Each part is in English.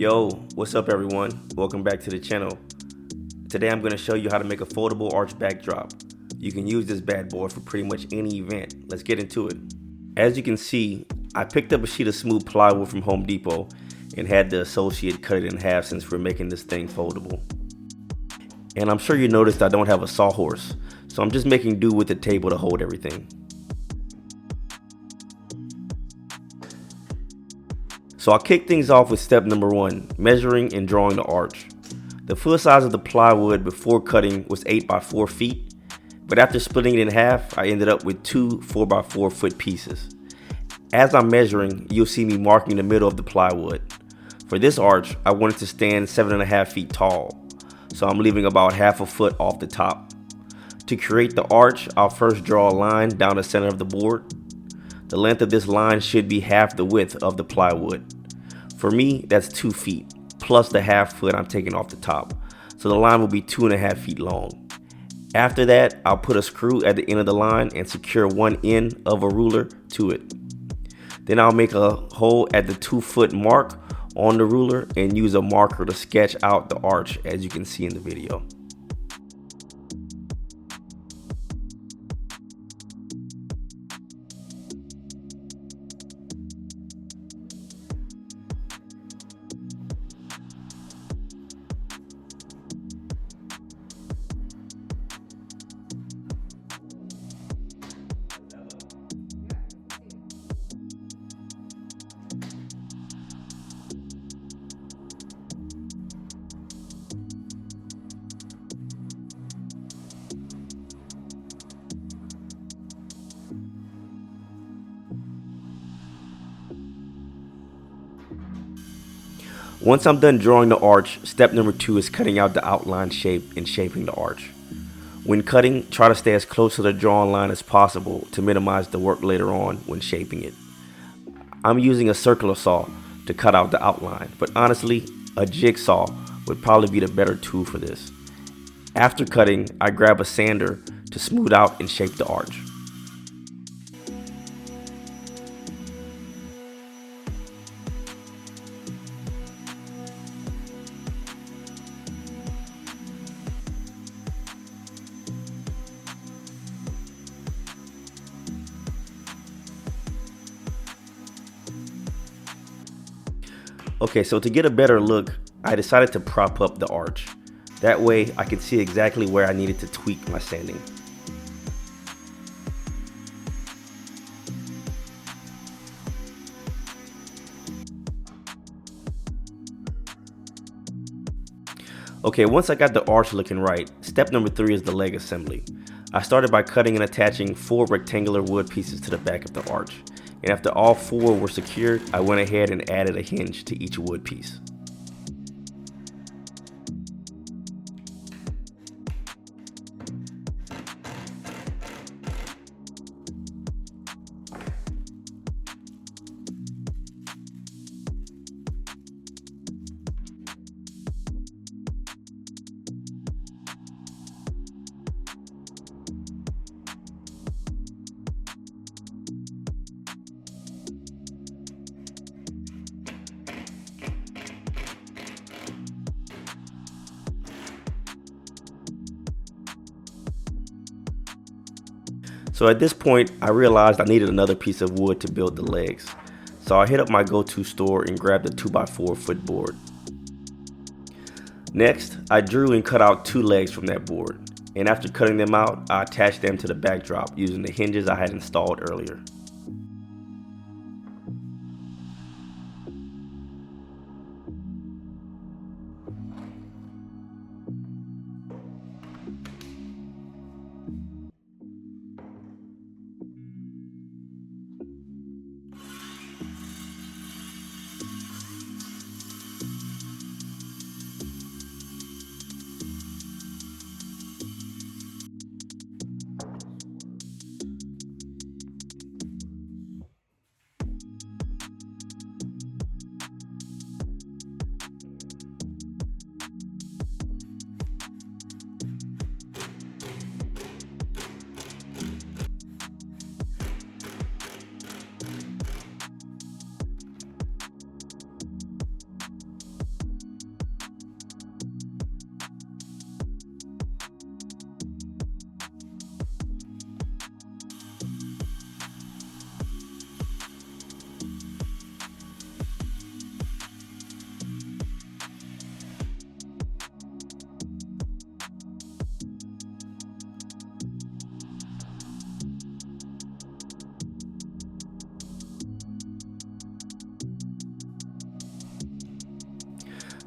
Yo, what's up everyone? Welcome back to the channel. Today I'm going to show you how to make a foldable arch backdrop. You can use this bad boy for pretty much any event. Let's get into it. As you can see, I picked up a sheet of smooth plywood from Home Depot and had the associate cut it in half since we're making this thing foldable. And I'm sure you noticed I don't have a sawhorse, so I'm just making do with the table to hold everything. So I'll kick things off with step number 1, measuring and drawing the arch. The full size of the plywood before cutting was 8 by 4 feet, but after splitting it in half, I ended up with two 4 by 4 foot pieces. As I'm measuring, you'll see me marking the middle of the plywood. For this arch, I wanted to stand 7.5 feet tall, so I'm leaving about half a foot off the top. To create the arch, I'll first draw a line down the center of the board. The length of this line should be half the width of the plywood. For me, that's 2 feet, plus the half foot I'm taking off the top. So the line will be 2.5 feet long. After that, I'll put a screw at the end of the line and secure one end of a ruler to it. Then I'll make a hole at the 2 foot mark on the ruler and use a marker to sketch out the arch as you can see in the video. Once I'm done drawing the arch, step number 2 is cutting out the outline shape and shaping the arch. When cutting, try to stay as close to the drawn line as possible to minimize the work later on when shaping it. I'm using a circular saw to cut out the outline, but honestly, a jigsaw would probably be the better tool for this. After cutting, I grab a sander to smooth out and shape the arch. Okay, so to get a better look, I decided to prop up the arch. That way I could see exactly where I needed to tweak my sanding. Okay, once I got the arch looking right, step number 3 is the leg assembly. I started by cutting and attaching 4 rectangular wood pieces to the back of the arch. And after all 4 were secured, I went ahead and added a hinge to each wood piece. So at this point, I realized I needed another piece of wood to build the legs. So I hit up my go-to store and grabbed a 2 by 4 foot board. Next, I drew and cut out 2 legs from that board. And after cutting them out, I attached them to the backdrop using the hinges I had installed earlier.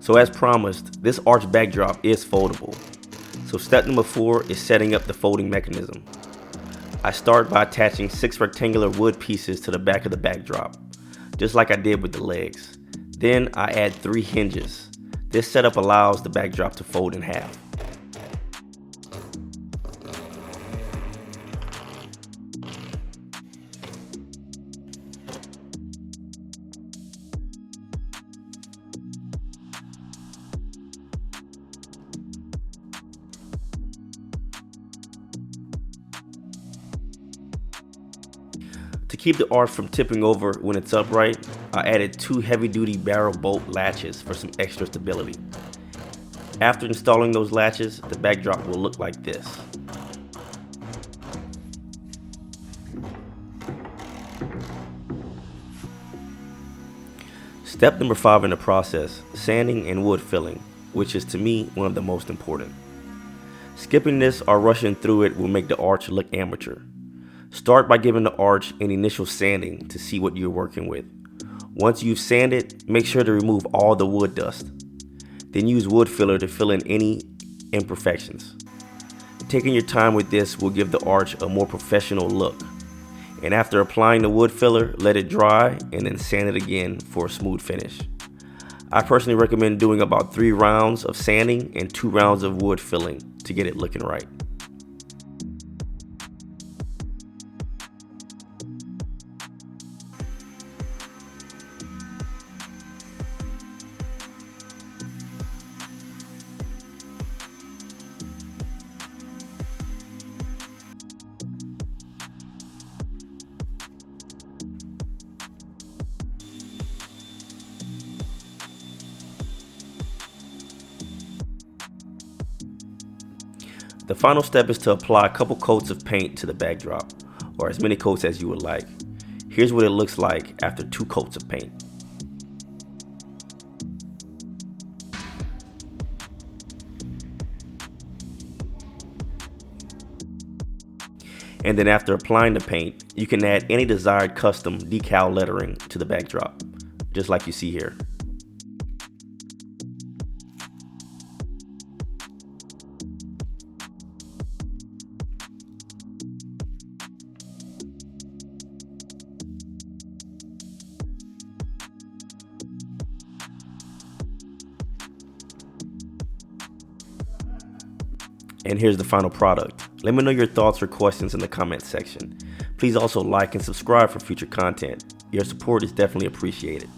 So as promised, this arch backdrop is foldable. So step number 4 is setting up the folding mechanism. I start by attaching 6 rectangular wood pieces to the back of the backdrop, just like I did with the legs. Then I add 3 hinges. This setup allows the backdrop to fold in half. To keep the arch from tipping over when it's upright, I added 2 heavy-duty barrel bolt latches for some extra stability. After installing those latches, the backdrop will look like this. Step number 5 in the process, sanding and wood filling, which is to me one of the most important. Skipping this or rushing through it will make the arch look amateur. Start by giving the arch an initial sanding to see what you're working with. Once you've sanded, make sure to remove all the wood dust. Then use wood filler to fill in any imperfections. Taking your time with this will give the arch a more professional look. And after applying the wood filler, let it dry and then sand it again for a smooth finish. I personally recommend doing about 3 rounds of sanding and 2 rounds of wood filling to get it looking right. The final step is to apply a couple coats of paint to the backdrop, or as many coats as you would like. Here's what it looks like after 2 coats of paint. And then after applying the paint, you can add any desired custom decal lettering to the backdrop, just like you see here. And here's the final product. Let me know your thoughts or questions in the comments section. Please also like and subscribe for future content. Your support is definitely appreciated.